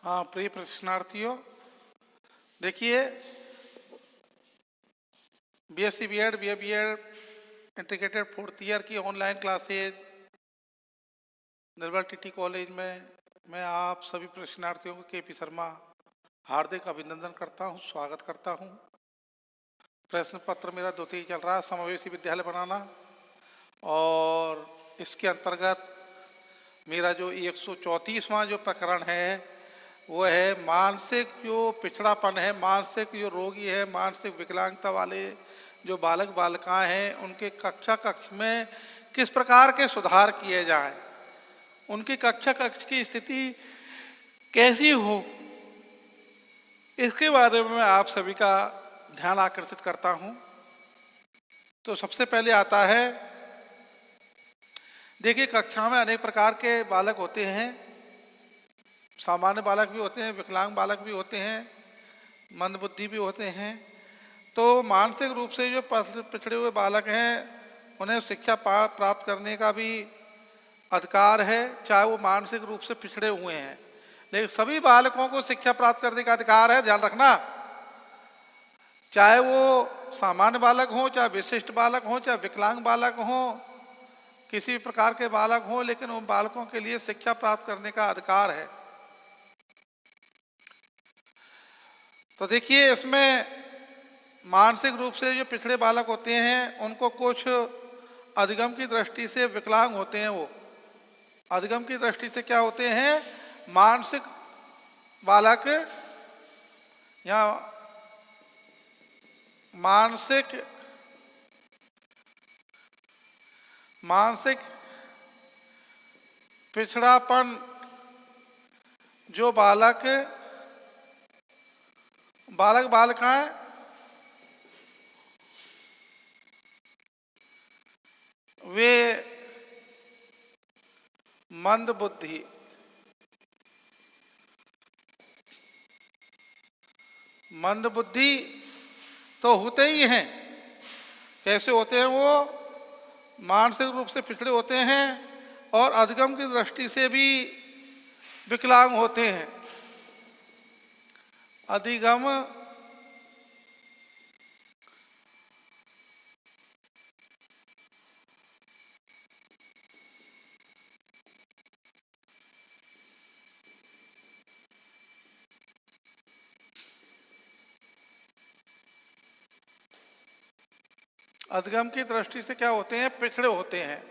हाँ, प्रिय प्रशिक्षणार्थियों, देखिए BSc BEd BA BEd integrated 4th year की online classes Nirmal TT college में मैं आप सभी प्रशिक्षणार्थियों को केपी शर्मा हार्दिक अभिनंदन करता हूँ, स्वागत करता हूँ। प्रश्न पत्र मेरा 2 चल रहा है, समावेशी विद्यालय बनाना, और इसके अंतर्गत मेरा जो 134वां जो प्रकरण है वो है मानसिक जो पिछड़ापन है, मानसिक जो रोगी है, मानसिक विकलांगता वाले जो बालक बालिकाएं हैं, उनके कक्ष में किस प्रकार के सुधार किए जाएं, उनकी कक्ष की स्थिति कैसी हो, इसके बारे में मैं आप सभी का ध्यान आकर्षित करता हूं। तो सबसे पहले आता है, देखिए कक्षा में अनेक प्रकार के बालक होते हैं, सामान्य बालक भी होते हैं, विकलांग बालक भी होते हैं, मंदबुद्धि भी होते हैं। तो मानसिक रूप से जो पिछड़े हुए बालक हैं उन्हें शिक्षा प्राप्त करने का भी अधिकार है, चाहे वो मानसिक रूप से पिछड़े हुए हैं। लेकिन सभी बालकों को शिक्षा प्राप्त करने का अधिकार है, ध्यान रखना, चाहे वो सामान्य बालक हो, चाहे विशिष्ट बालक हो, चाहे विकलांग बालक हो, किसी भी प्रकार के बालक हो, लेकिन उन बालकों के लिए शिक्षा प्राप्त करने का अधिकार है। तो देखिए इसमें मानसिक रूप से जो पिछड़े बालक होते हैं उनको कुछ अधिगम की दृष्टि से विकलांग होते हैं। वो अधिगम की दृष्टि से क्या होते हैं? मानसिक बालक या मानसिक पिछड़ापन जो बालक बालिकाएं वे मंदबुद्धि तो होते ही हैं। कैसे होते हैं? वो मानसिक रूप से पिछड़े होते हैं और अधिगम की दृष्टि से भी विकलांग होते हैं। अधिगम की दृष्टि से क्या होते हैं? पिछड़े होते हैं।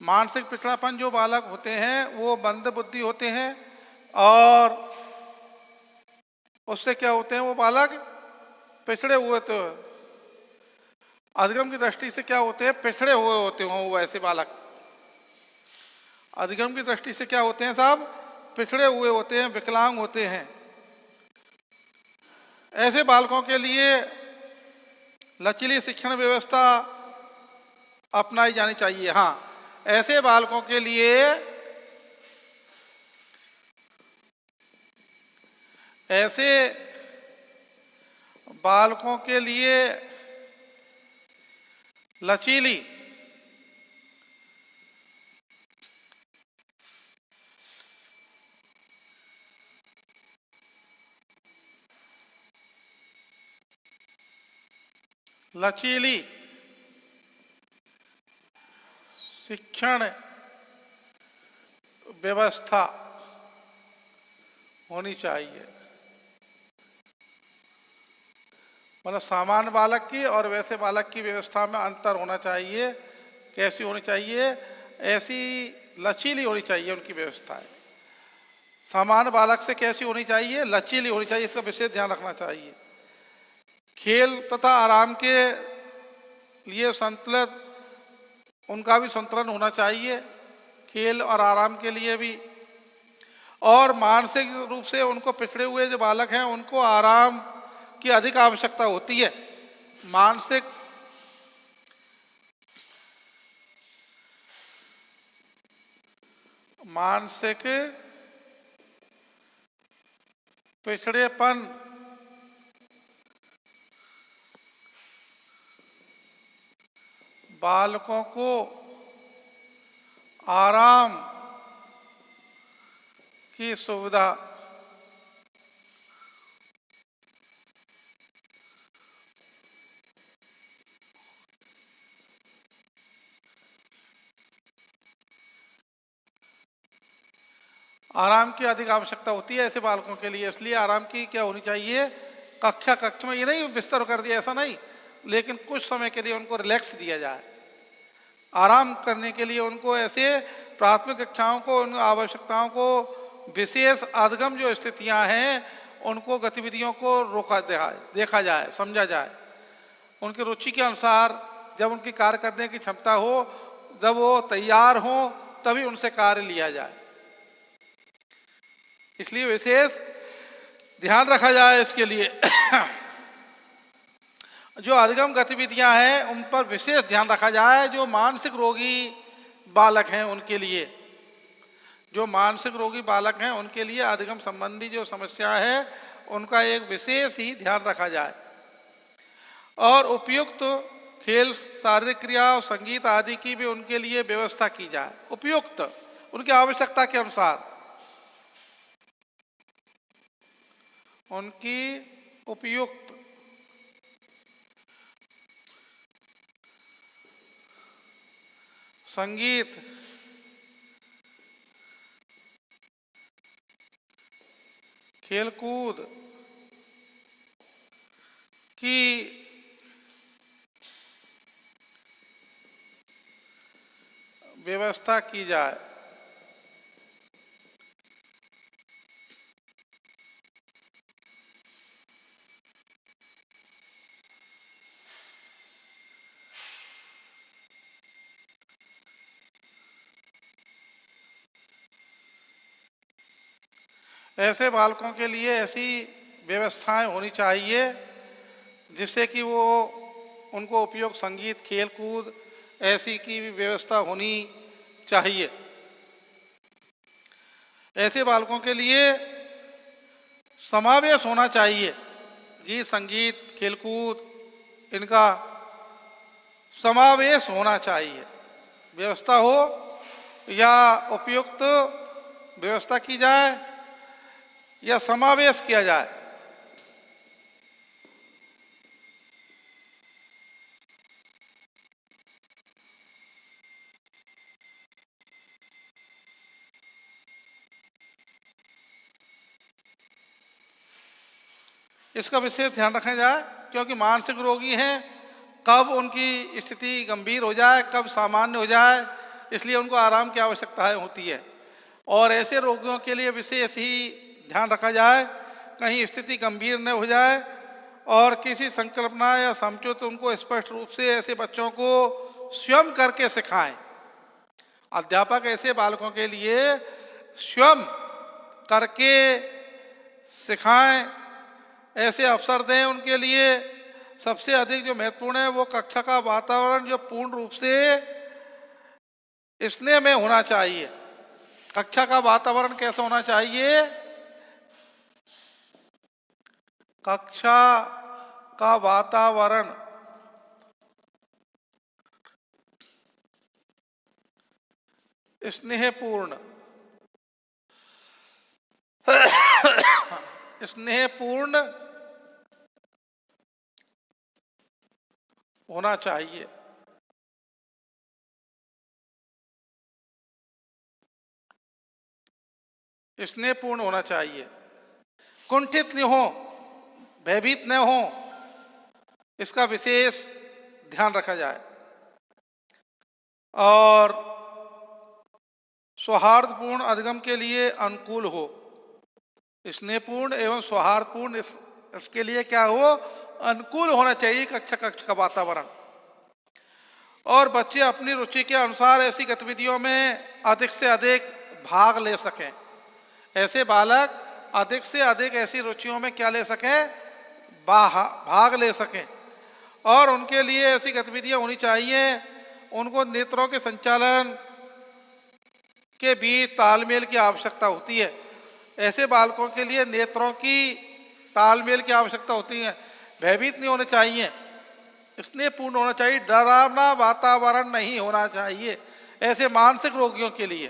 मानसिक पिछड़ापन जो बालक होते हैं वो मंदबुद्धि होते हैं, और उससे क्या होते हैं? वो बालक पिछड़े हुए। तो अधिगम की दृष्टि से क्या होते हैं? पिछड़े हुए होते हैं वो ऐसे बालक। अधिगम की दृष्टि से क्या होते हैं साहब? पिछड़े हुए होते हैं, विकलांग होते हैं। ऐसे बालकों के लिए लचीली शिक्षण व्यवस्था अपनाई जानी चाहिए। हाँ, ऐसे बालकों के लिए लचीली शिक्षण व्यवस्था होनी चाहिए। मतलब सामान्य बालक की और वैसे बालक की व्यवस्था में अंतर होना चाहिए। कैसी होनी चाहिए? ऐसी लचीली होनी चाहिए उनकी व्यवस्थाएं। सामान्य बालक से कैसी होनी चाहिए? लचीली होनी चाहिए। इसका विशेष ध्यान रखना चाहिए। खेल तथा आराम के लिए संतुलित उनका भी संतुलन होना चाहिए, खेल और आराम के लिए भी। और मानसिक रूप से उनको पिछड़े हुए जो बालक हैं उनको आराम की अधिक आवश्यकता होती है। मानसिक पिछड़ेपन बालकों को आराम की सुविधा आराम की अधिक आवश्यकता होती है ऐसे बालकों के लिए, इसलिए आराम की क्या होनी चाहिए, कक्ष में, ये नहीं बिस्तर कर दिया ऐसा नहीं, लेकिन कुछ समय के लिए उनको रिलैक्स दिया जाए, आराम करने के लिए उनको ऐसे प्राथमिक कक्षाओं को, उन आवश्यकताओं को, विशेष अधगम जो स्थितियां हैं उनको, गतिविधियों को देखा जाए, समझा जाए, उनकी रुचि के अनुसार जब उनकी कार्य करने की क्षमता हो, जब वो तैयार हो तभी उनसे कार्य लिया जाए। इसलिए विशेष ध्यान रखा जाए इसके लिए। जो अधिगम गतिविधियां हैं उन पर विशेष ध्यान रखा जाए। जो मानसिक रोगी बालक हैं उनके लिए, जो मानसिक रोगी बालक हैं उनके लिए अधिगम संबंधी जो समस्या है उनका एक विशेष ही ध्यान रखा जाए और उपयुक्त खेल, शारीरिक क्रिया और संगीत आदि की भी उनके लिए व्यवस्था की जाए, उपयुक्त उनकी आवश्यकता के अनुसार, उनकी उपयुक्त संगीत, खेलकूद की व्यवस्था की जाए। ऐसे बालकों के लिए ऐसी व्यवस्थाएं होनी चाहिए जिससे कि वो, उनको उपयोग संगीत, खेल कूद ऐसी की भी व्यवस्था होनी चाहिए। ऐसे बालकों के लिए समावेश होना चाहिए, गीत, संगीत, खेलकूद इनका समावेश होना चाहिए, व्यवस्था हो या उपयुक्त व्यवस्था की जाए या समावेश किया जाए। इसका विशेष ध्यान रखा जाए क्योंकि मानसिक रोगी हैं, कब उनकी स्थिति गंभीर हो जाए, कब सामान्य हो जाए, इसलिए उनको आराम की आवश्यकता होती है। और ऐसे रोगियों के लिए विशेष ही ध्यान रखा जाए कहीं स्थिति गंभीर न हो जाए और किसी संकल्पना या समझौते उनको स्पष्ट रूप से ऐसे बच्चों को स्वयं करके सिखाएं। अध्यापक ऐसे बालकों के लिए स्वयं करके सिखाएं, ऐसे अवसर दें उनके लिए। सबसे अधिक जो महत्वपूर्ण है वो कक्षा का वातावरण जो पूर्ण रूप से स्नेह में होना चाहिए। कक्षा का वातावरण कैसा होना चाहिए? कक्षा का वातावरण स्नेहपूर्ण स्नेहपूर्ण होना चाहिए। स्नेहपूर्ण होना चाहिए, कुंठित न हो, भयभीत न हो, इसका विशेष ध्यान रखा जाए। और सौहार्दपूर्ण अधिगम के लिए अनुकूल हो। स्नेहपूर्ण एवं सौहार्दपूर्ण इसके लिए क्या हो? अनुकूल होना चाहिए कक्षा का वातावरण। और बच्चे अपनी रुचि के अनुसार ऐसी गतिविधियों में अधिक से अधिक भाग ले सकें। ऐसे बालक अधिक से अधिक ऐसी रुचियों में क्या ले सकें? भाग ले सकें। और उनके लिए ऐसी गतिविधियां होनी चाहिए, उनको नेत्रों के संचालन के बीच तालमेल की आवश्यकता होती है। ऐसे बालकों के लिए नेत्रों की तालमेल की आवश्यकता होती है। भयभीत नहीं होने चाहिए, स्नेहपूर्ण होना चाहिए, डरावना वातावरण नहीं होना चाहिए ऐसे मानसिक रोगियों के लिए।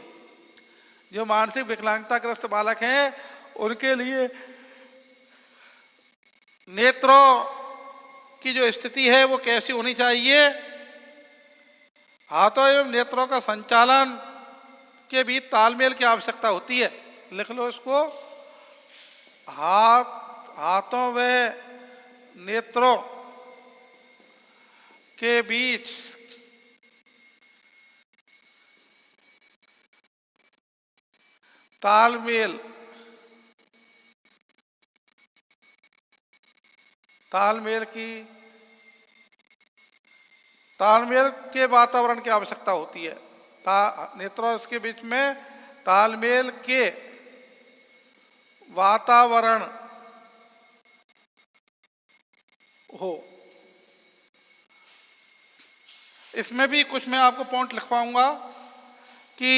जो मानसिक विकलांगता ग्रस्त बालक हैं उनके लिए नेत्रों की जो स्थिति है वो कैसी होनी चाहिए। हाथों एवं नेत्रों का संचालन के बीच तालमेल की आवश्यकता होती है। लिख लो इसको, हाथों व नेत्रों के बीच तालमेल के वातावरण की आवश्यकता होती है। नेत्रों और इसके बीच में तालमेल के वातावरण हो। इसमें भी कुछ मैं आपको पॉइंट लिखवाऊंगा कि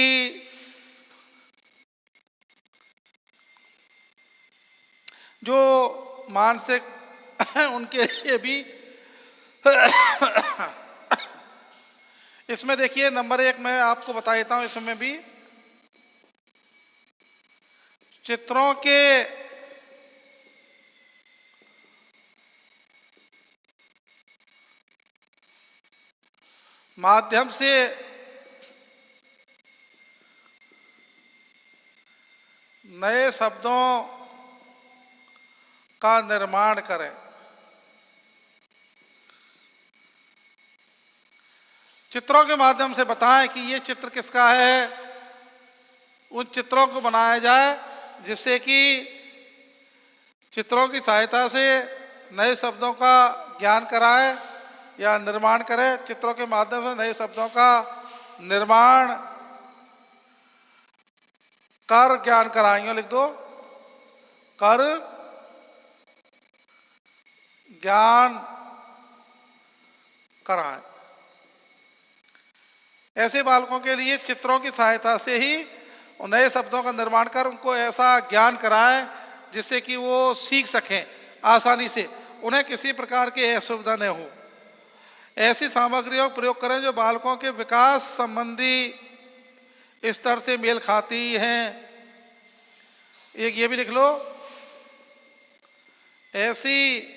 जो मानसिक उनके लिए भी इसमें देखिए नंबर 1 मैं आपको बता देता हूं। इसमें भी चित्रों के माध्यम से नए शब्दों का निर्माण करें। चित्रों के माध्यम से बताएं कि ये चित्र किसका है। उन चित्रों को बनाया जाए जिससे कि चित्रों की सहायता से नए शब्दों का ज्ञान कराए या निर्माण करे। चित्रों के माध्यम से नए शब्दों का निर्माण कर ज्ञान कराएंगे। लिख दो, कर ज्ञान कराएं। ऐसे बालकों के लिए चित्रों की सहायता से ही नए शब्दों का निर्माण कर उनको ऐसा ज्ञान कराएं जिससे कि वो सीख सकें आसानी से, उन्हें किसी प्रकार की असुविधा न हो। ऐसी सामग्रियों का प्रयोग करें जो बालकों के विकास संबंधी स्तर से मेल खाती हैं। एक ये भी लिख लो, ऐसी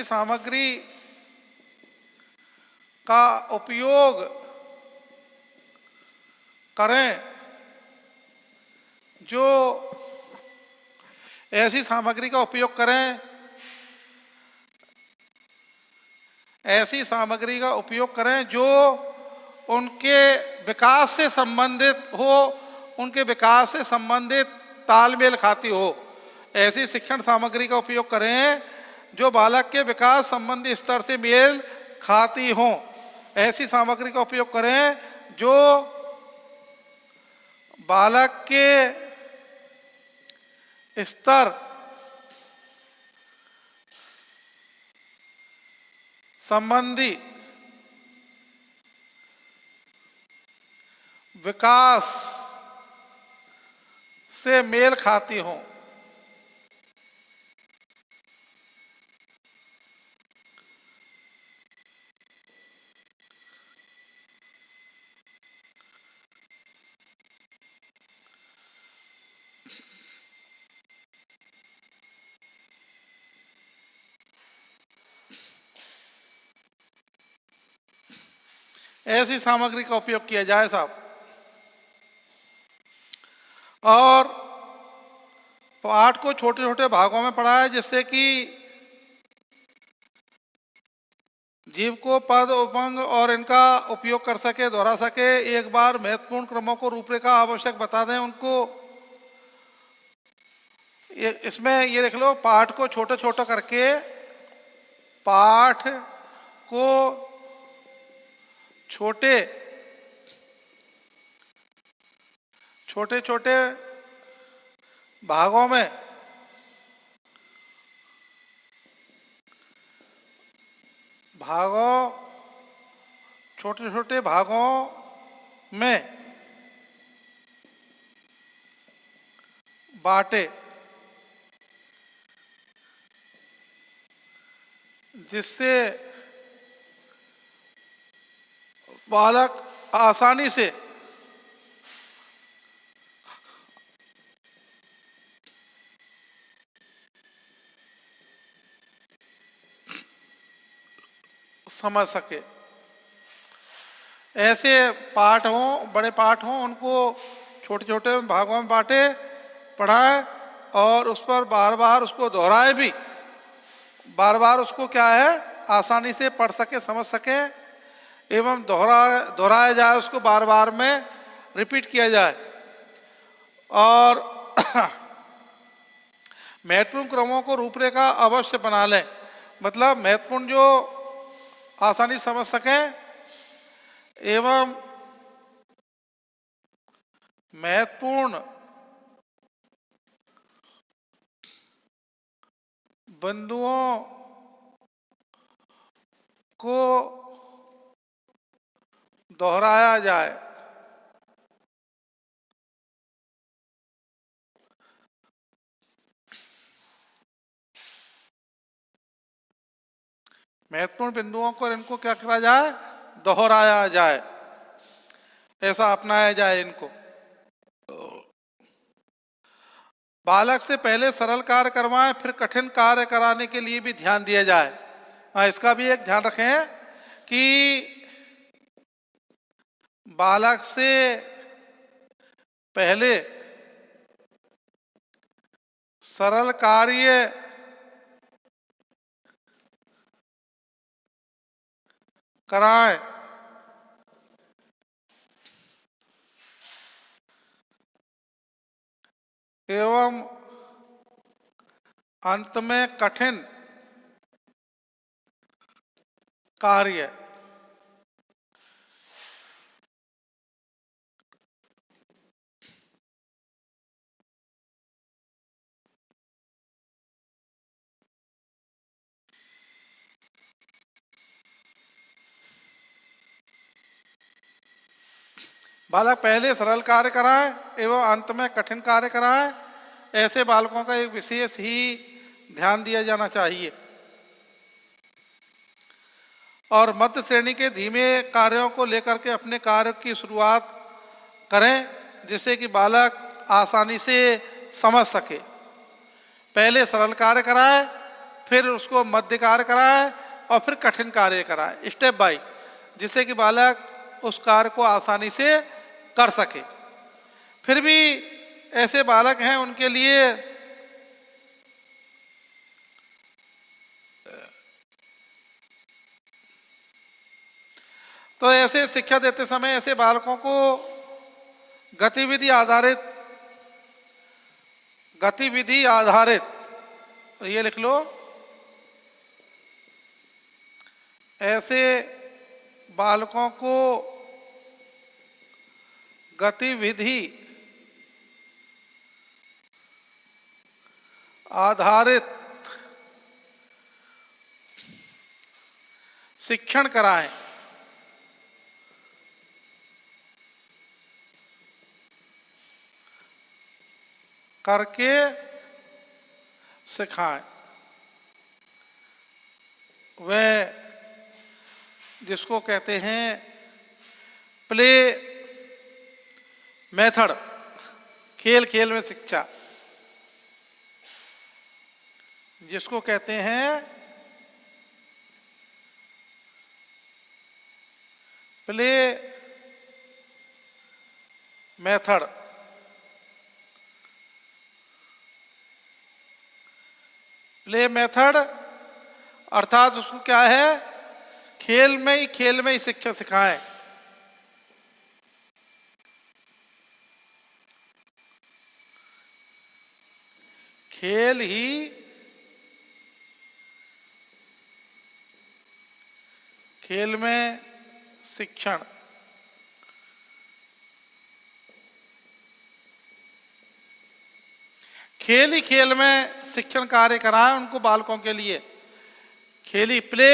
सामग्री का उपयोग करें जो ऐसी सामग्री का उपयोग करें जो उनके विकास से संबंधित हो, उनके विकास से संबंधित तालमेल खाती हो। ऐसी शिक्षण सामग्री का उपयोग करें जो बालक के विकास संबंधी स्तर से मेल खाती हो। ऐसी सामग्री का उपयोग करें जो बालक के स्तर संबंधी विकास से मेल खाती हो। ऐसी सामग्री का उपयोग किया जाए साहब। और पाठ को छोटे छोटे भागों में पढ़ाए जिससे कि जीव को पद उपंग और इनका उपयोग कर सके, दोहरा सके। एक बार महत्वपूर्ण क्रमों को रूपरेखा आवश्यक बता दें उनको। इसमें ये देख लो, पाठ को छोटे छोटे करके पाठ को छोटे छोटे भागों में छोटे छोटे भागों में बांटे जिससे बालक आसानी से समझ सके। ऐसे पाठ हों, बड़े पाठ हों, उनको छोटे छोटे भागों में बांटे, पढ़ाए और उस पर बार बार उसको दोहराए भी, बार बार उसको क्या है आसानी से पढ़ सके, समझ सके, एवं दोहराया जाए, उसको बार बार में रिपीट किया जाए। और महत्वपूर्ण क्रमों को रूपरेखा अवश्य बना लें, मतलब महत्वपूर्ण जो आसानी समझ सकें एवं महत्वपूर्ण बिंदुओं को दोहराया जाए। महत्वपूर्ण बिंदुओं को इनको क्या करा जाए, दोहराया जाए, ऐसा अपनाया जाए इनको। बालक से पहले सरल कार्य करवाएं, फिर कठिन कार्य कराने के लिए भी ध्यान दिया जाए। इसका भी एक ध्यान रखें कि बालक से पहले सरल कार्य कराएं एवं अंत में कठिन कार्य बालक पहले सरल कार्य कराएं एवं अंत में कठिन कार्य कराएं। ऐसे बालकों का एक विशेष ही ध्यान दिया जाना चाहिए। और मध्य श्रेणी के धीमे कार्यों को लेकर के अपने कार्य की शुरुआत करें, जिससे कि बालक आसानी से समझ सके। पहले सरल कार्य कराएं, फिर उसको मध्य कार्य कराएं और फिर कठिन कार्य कराएं, स्टेप बाय, जिससे कि बालक उस कार्य को आसानी से कर सके। फिर भी ऐसे बालक हैं, उनके लिए तो ऐसे शिक्षा देते समय ऐसे बालकों को गतिविधि आधारित ये लिख लो, ऐसे बालकों को गतिविधि आधारित शिक्षण कराएं। करके सिखाएं। वह जिसको कहते हैं प्ले मेथड, खेल खेल में शिक्षा, जिसको कहते हैं प्ले मेथड। प्ले मेथड अर्थात उसको क्या है, खेल में ही शिक्षा सिखाएं। खेल ही खेल में शिक्षण। खेल ही खेल में शिक्षण कार्य कराएं उनको, बालकों के लिए। खेली प्ले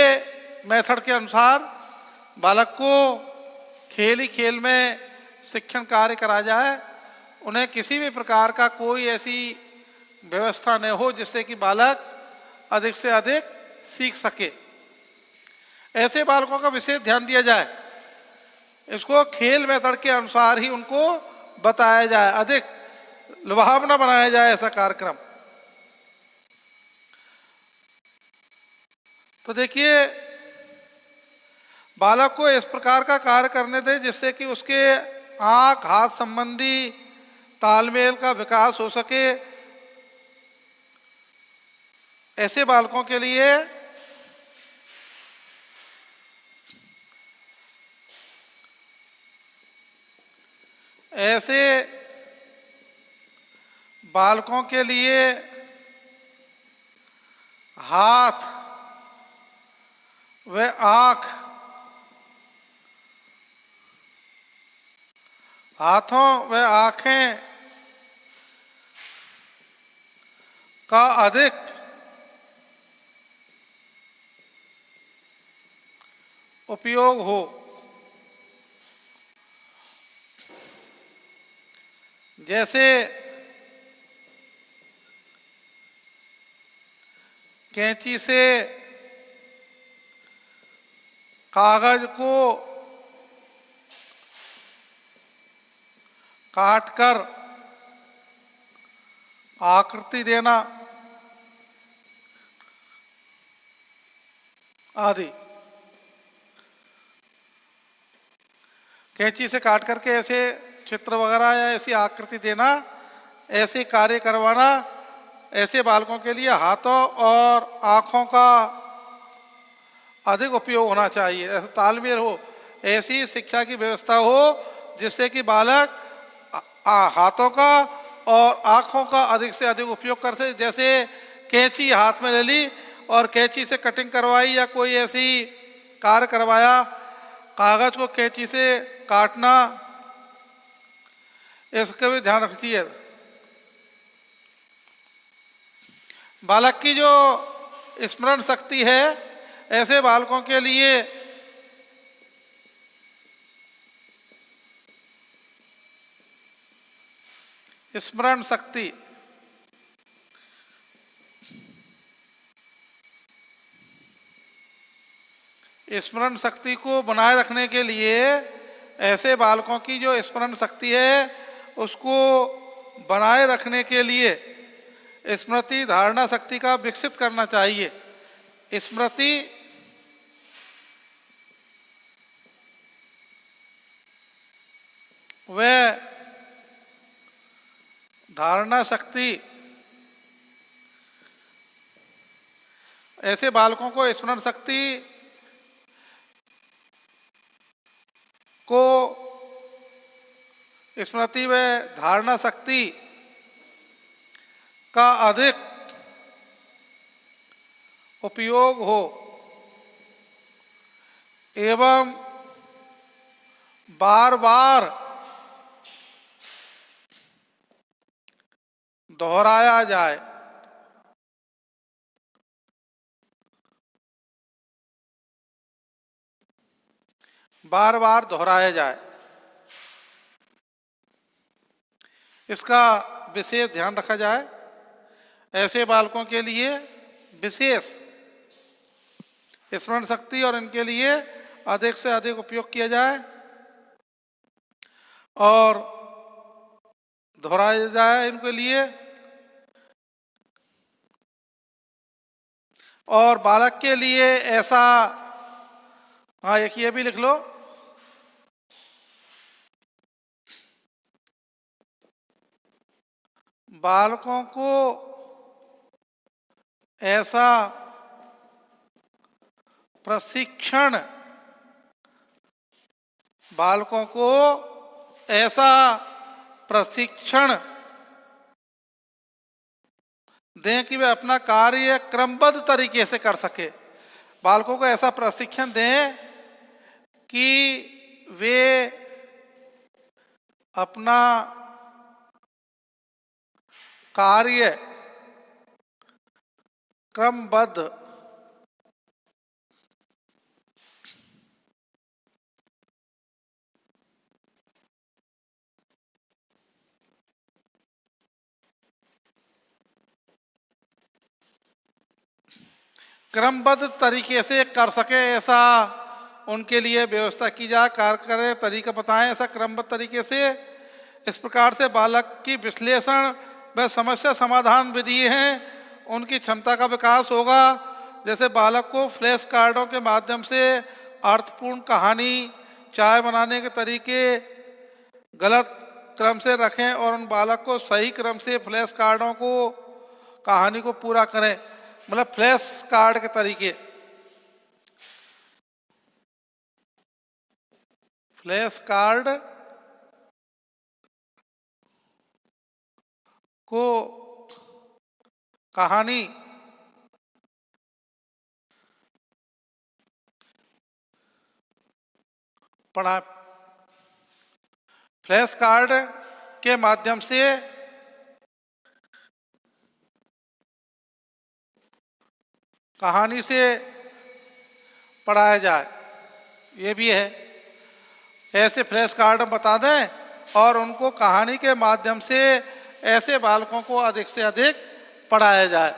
मेथड के अनुसार बालक को खेल ही खेल में शिक्षण कार्य करा जाए। उन्हें किसी भी प्रकार का कोई ऐसी व्यवस्था न हो जिससे कि बालक अधिक से अधिक सीख सके। ऐसे बालकों का विशेष ध्यान दिया जाए। इसको खेल मेथड के अनुसार ही उनको बताया जाए, अधिक लुभावना बनाया जाए ऐसा कार्यक्रम। तो देखिए, बालक को इस प्रकार का कार्य करने दें जिससे कि उसके आंख हाथ संबंधी तालमेल का विकास हो सके। ऐसे बालकों के लिए हाथ व आंख, हाथों व आंखें का अधिक उपयोग हो। जैसे कैंची से कागज को काटकर आकृति देना आदि। कैंची से काट करके ऐसे चित्र वगैरह या ऐसी आकृति देना, ऐसे कार्य करवाना, ऐसे बालकों के लिए हाथों और आँखों का अधिक उपयोग होना चाहिए, ऐसा तालमेल हो, ऐसी शिक्षा की व्यवस्था हो जिससे कि बालक हाथों का और आँखों का अधिक से अधिक उपयोग कर सके। जैसे कैंची हाथ में ले ली और कैंची से कटिंग करवाई या कोई ऐसी कार्य करवाया, कागज को कैंची से काटना, इसका भी ध्यान रखिए। बालक की जो स्मरण शक्ति है, ऐसे बालकों के लिए स्मरण शक्ति को बनाए रखने के लिए ऐसे बालकों की जो स्मरण शक्ति है उसको बनाए रखने के लिए स्मृति धारणा शक्ति का विकसित करना चाहिए। स्मृति व धारणा शक्ति ऐसे बालकों को स्मरण शक्ति को स्मृति व धारणा शक्ति का अधिक उपयोग हो एवं बार बार दोहराया जाए। बार बार दोहराया जाए, इसका विशेष ध्यान रखा जाए। ऐसे बालकों के लिए विशेष स्मरण शक्ति और इनके लिए अधिक से अधिक उपयोग किया जाए और दोहराया जाए इनके लिए। और बालक के लिए ऐसा, हाँ एक ये भी लिख लो, बालकों को ऐसा प्रशिक्षण, बालकों को ऐसा प्रशिक्षण दें कि वे अपना कार्य क्रमबद्ध तरीके से कर सके। बालकों को ऐसा प्रशिक्षण दें कि वे अपना कार्य क्रमबद्ध तरीके से कर सके, ऐसा उनके लिए व्यवस्था की जाए, कार्य करें, तरीका बताएं ऐसा क्रमबद्ध तरीके से। इस प्रकार से बालक की विश्लेषण व समस्या समाधान विधि हैं, उनकी क्षमता का विकास होगा। जैसे बालक को फ्लैश कार्डों के माध्यम से अर्थपूर्ण कहानी, चाय बनाने के तरीके गलत क्रम से रखें और उन बालक को सही क्रम से फ्लैश कार्डों को, कहानी को पूरा करें। मतलब फ्लैश कार्ड के तरीके, फ्लैश कार्ड को कहानी पढ़ा, फ्लैश कार्ड के माध्यम से कहानी से पढ़ाया जाए, ये भी है। ऐसे फ्लैश कार्ड बता दें और उनको कहानी के माध्यम से ऐसे बालकों को अधिक से अधिक पढ़ाया जाए।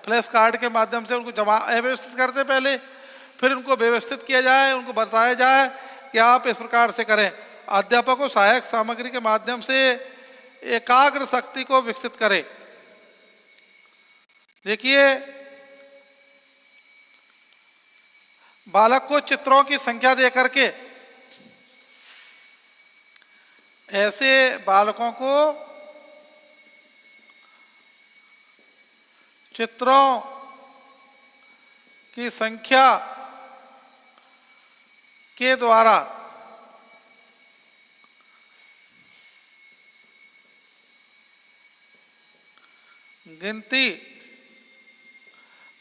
फ्लैश कार्ड के माध्यम से उनको जमा व्यवस्थित करते पहले, फिर उनको व्यवस्थित किया जाए, उनको बताया जाए कि आप इस प्रकार से करें। अध्यापक को सहायक सामग्री के माध्यम से एकाग्र शक्ति को विकसित करें। देखिए, बालक को चित्रों की संख्या दे करके ऐसे बालकों को चित्रों की संख्या के द्वारा गिनती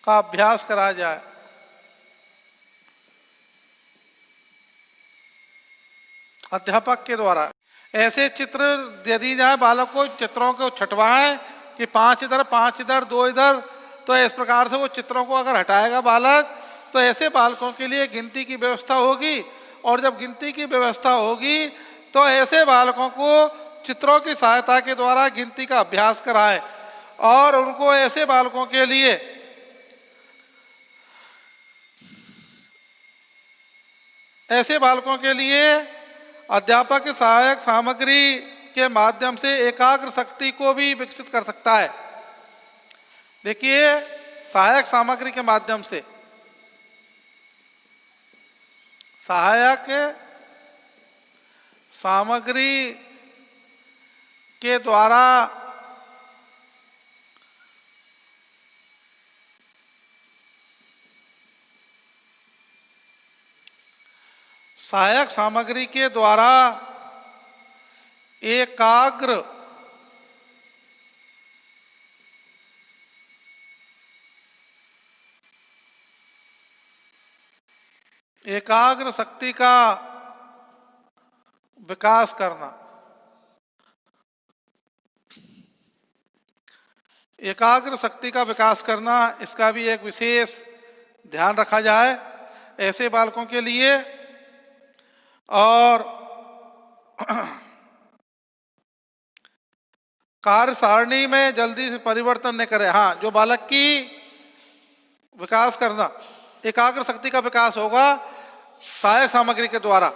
का अभ्यास कराया जाए। अध्यापक के द्वारा ऐसे चित्र दे दी जाए, बालक को चित्रों को छटवाएं कि 5 इधर 5 इधर 2 इधर। तो इस प्रकार से वो चित्रों को अगर हटाएगा बालक, तो ऐसे बालकों के लिए गिनती की व्यवस्था होगी। और जब गिनती की व्यवस्था होगी तो ऐसे बालकों को चित्रों की सहायता के द्वारा गिनती का अभ्यास कराएं। और उनको ऐसे बालकों के लिए अध्यापक की सहायक सामग्री के माध्यम से एकाग्र शक्ति को भी विकसित कर सकता है। देखिए, सहायक सामग्री के माध्यम से, सहायक सामग्री के द्वारा सहायक सामग्री के द्वारा एकाग्र शक्ति का विकास करना। एकाग्र शक्ति का विकास करना, इसका भी एक विशेष ध्यान रखा जाए ऐसे बालकों के लिए। और कार्य सारणी में जल्दी से परिवर्तन न करें। हाँ, जो बालक की विकास करना, एकाग्र शक्ति का विकास होगा सहायक सामग्री के द्वारा।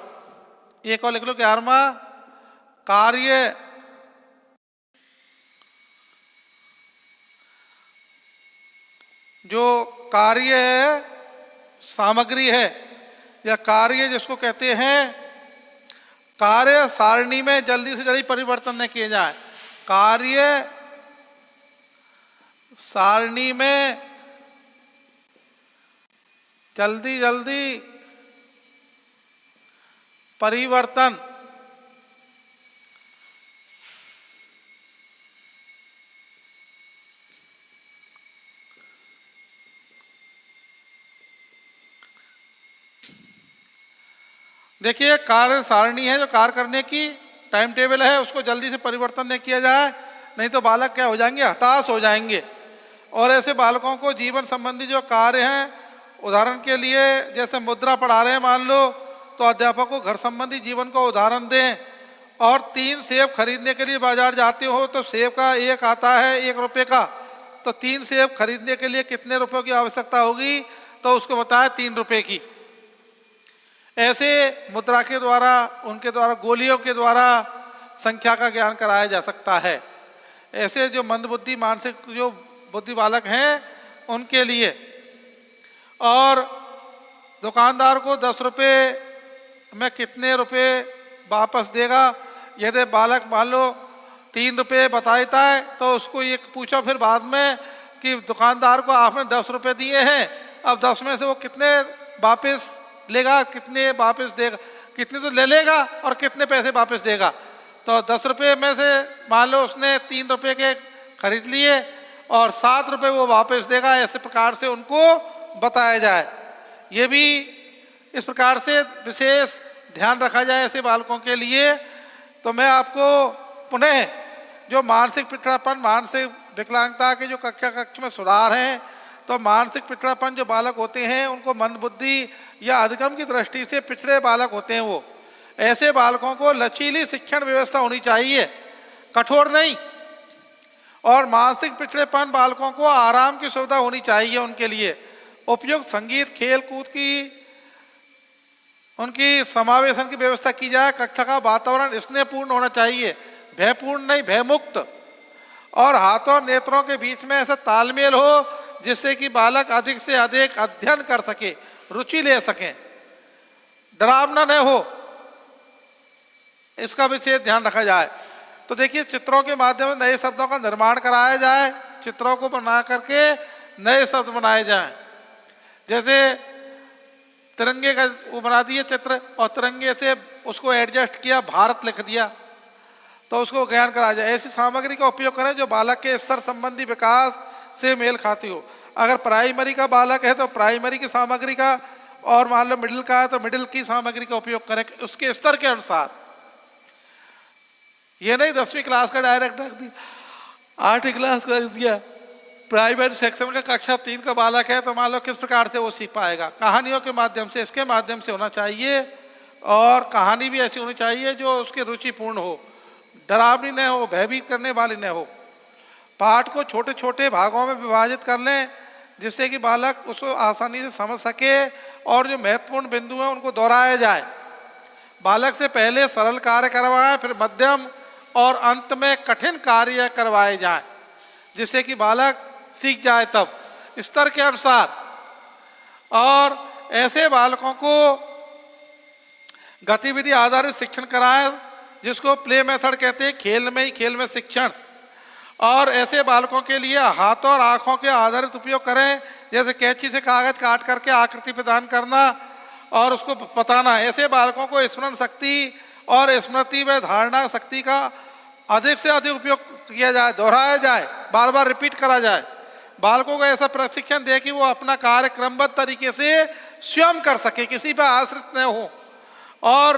एक और लिख लो, 11वां कार्य जो कार्य सामग्री है या कार्य जिसको कहते हैं, कार्य सारणी में जल्दी से जल्दी परिवर्तन न किए जाए। कार्य सारणी में जल्दी जल्दी परिवर्तन देखिए, कार्य सारणी है जो कार्य करने की टाइम टेबल है, उसको जल्दी से परिवर्तन नहीं किया जाए, नहीं तो बालक क्या हो जाएंगे, हताश हो जाएंगे। और ऐसे बालकों को जीवन संबंधी जो कार्य हैं, उदाहरण के लिए जैसे मुद्रा पढ़ा रहे हैं मान लो, तो अध्यापक को घर संबंधी जीवन को उदाहरण दें। और 3 सेब खरीदने के लिए बाजार जाते हो तो सेब का एक आता है 1 रुपये का, तो 3 सेब खरीदने के लिए कितने रुपयों की आवश्यकता होगी, तो उसको बताया 3 रुपये की। ऐसे मुद्रा के द्वारा, उनके द्वारा गोलियों के द्वारा संख्या का ज्ञान कराया जा सकता है। ऐसे जो मंदबुद्धि मानसिक जो बुद्धि बालक हैं उनके लिए। और दुकानदार को 10 रुपये में कितने रुपए वापस देगा, यदि बालक मान लो 3 रुपये बताता है तो उसको ये पूछो फिर बाद में कि दुकानदार को आपने 10 रुपये दिए हैं, अब 10 में से वो कितने वापस लेगा, कितने वापस देगा, कितने तो ले लेगा और कितने पैसे वापस देगा। तो 10 रुपये में से मान लो उसने 3 रुपये के खरीद लिए और 7 रुपये वो वापस देगा। ऐसे प्रकार से उनको बताया जाए। ये भी इस प्रकार से विशेष ध्यान रखा जाए ऐसे बालकों के लिए। तो मैं आपको पुनः जो मानसिक पिछड़ापन, मानसिक विकलांगता के जो कक्ष में सुधार हैं, तो मानसिक पिछड़ापन जो बालक होते हैं उनको मंदबुद्धि या अधिगम की दृष्टि से पिछड़े बालक होते हैं। वो ऐसे बालकों को लचीली शिक्षण व्यवस्था होनी चाहिए, कठोर नहीं। और मानसिक पिछड़ेपन बालकों को आराम की सुविधा होनी चाहिए। उनके लिए उपयुक्त संगीत, खेल कूद की उनकी समावेशन की व्यवस्था की जाए। कक्षा का वातावरण स्नेहपूर्ण होना चाहिए, भयपूर्ण नहीं, भयमुक्त। और हाथों नेत्रों के बीच में ऐसा तालमेल हो जिससे कि बालक अधिक से अधिक अध्ययन कर सके, रुचि ले सकें, डरावना न हो, इसका विशेष ध्यान रखा जाए। तो देखिए, चित्रों के माध्यम से नए शब्दों का निर्माण कराया जाए, चित्रों को बना करके नए शब्द बनाए जाएं। जैसे तिरंगे का वो बना दिए चित्र और तिरंगे से उसको एडजस्ट किया, भारत लिख दिया, तो उसको ज्ञान कराया जाए। ऐसी सामग्री का उपयोग करें जो बालक के स्तर संबंधी विकास से मेल खाती हो। अगर प्राइमरी का बालक है तो प्राइमरी की सामग्री का, और मान लो मिडिल का है तो मिडिल की सामग्री का उपयोग करें उसके स्तर के अनुसार। ये नहीं 10वीं क्लास का डायरेक्ट रख दिया, 8वीं क्लास का रख दिया। प्राइवेट सेक्शन का कक्षा 3 का बालक है तो मान लो किस प्रकार से वो सीख पाएगा। कहानियों के माध्यम से, इसके माध्यम से होना चाहिए। और कहानी भी ऐसी होनी चाहिए जो उसकी रुचिपूर्ण हो, डरावनी न हो, भयभीत करने वाली न हो। पाठ को छोटे छोटे भागों में विभाजित कर लें जिससे कि बालक उसको आसानी से समझ सके और जो महत्वपूर्ण बिंदु हैं उनको दोहराया जाए। बालक से पहले सरल कार्य करवाएं, फिर मध्यम और अंत में कठिन कार्य करवाए जाएं जिससे कि बालक सीख जाए तब स्तर के अनुसार। और ऐसे बालकों को गतिविधि आधारित शिक्षण कराएं जिसको प्ले मेथड कहते हैं, खेल में ही खेल में शिक्षण। और ऐसे बालकों के लिए हाथों और आँखों के आधारित उपयोग करें, जैसे कैंची से कागज काट करके आकृति प्रदान करना और उसको बताना। ऐसे बालकों को स्मरण शक्ति और स्मृति व धारणा शक्ति का अधिक से अधिक उपयोग किया जाए, दोहराया जाए, बार बार रिपीट करा जाए। बालकों को ऐसा प्रशिक्षण दे कि वो अपना कार्य क्रमबद्ध तरीके से स्वयं कर सके, किसी पर आश्रित न हो। और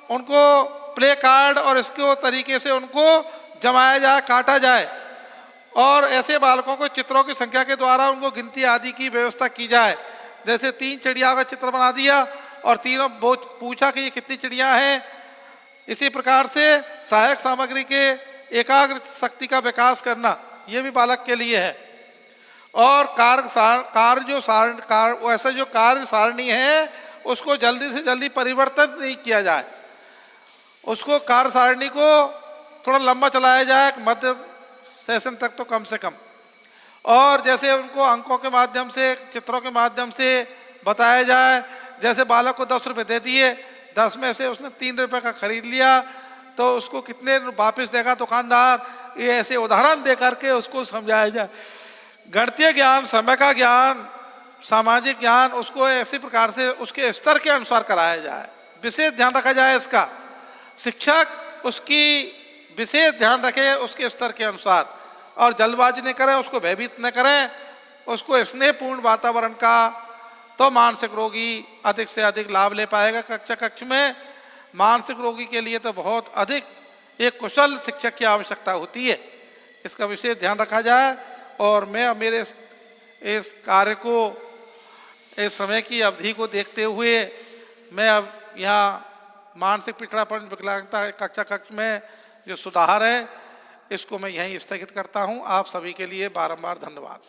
उनको प्ले कार्ड और इसके तरीके से उनको जमाया जाए, काटा जाए। और ऐसे बालकों को चित्रों की संख्या के द्वारा उनको गिनती आदि की व्यवस्था की जाए। जैसे 3 चिड़िया का चित्र बना दिया और तीनों पूछा कि ये कितनी चिड़िया हैं। इसी प्रकार से सहायक सामग्री के एकाग्र शक्ति का विकास करना, ये भी बालक के लिए है। और ऐसा जो कार्य सारणी है उसको जल्दी से जल्दी परिवर्तन नहीं किया जाए, उसको कार्य सारणी को थोड़ा लंबा चलाया जाए, मध्य सेशन तक तो कम से कम। और जैसे उनको अंकों के माध्यम से, चित्रों के माध्यम से बताया जाए। जैसे बालक को 10 रुपये दे दिए, 10 में से उसने 3 रुपये का खरीद लिया तो उसको कितने वापस देगा दुकानदार, ये ऐसे उदाहरण दे करके उसको समझाया जाए। गणितीय ज्ञान, समय का ज्ञान, सामाजिक ज्ञान उसको ऐसी प्रकार से उसके स्तर के अनुसार कराया जाए। विशेष ध्यान रखा जाए इसका, शिक्षक उसकी विशेष ध्यान रखे उसके स्तर के अनुसार। और जल्दबाजी नहीं करें, उसको भयभीत न करें, उसको स्नेहपूर्ण वातावरण का, तो मानसिक रोगी अधिक से अधिक लाभ ले पाएगा कक्ष में। मानसिक रोगी के लिए तो बहुत अधिक एक कुशल शिक्षक की आवश्यकता होती है, इसका विशेष ध्यान रखा जाए। और मैं मेरे इस कार्य को, इस समय की अवधि को देखते हुए मैं अब यहाँ मानसिक पिछड़ापन विकलांगता कक्ष में जो सुधार है इसको मैं यहीं स्थगित करता हूँ। आप सभी के लिए बारंबार धन्यवाद।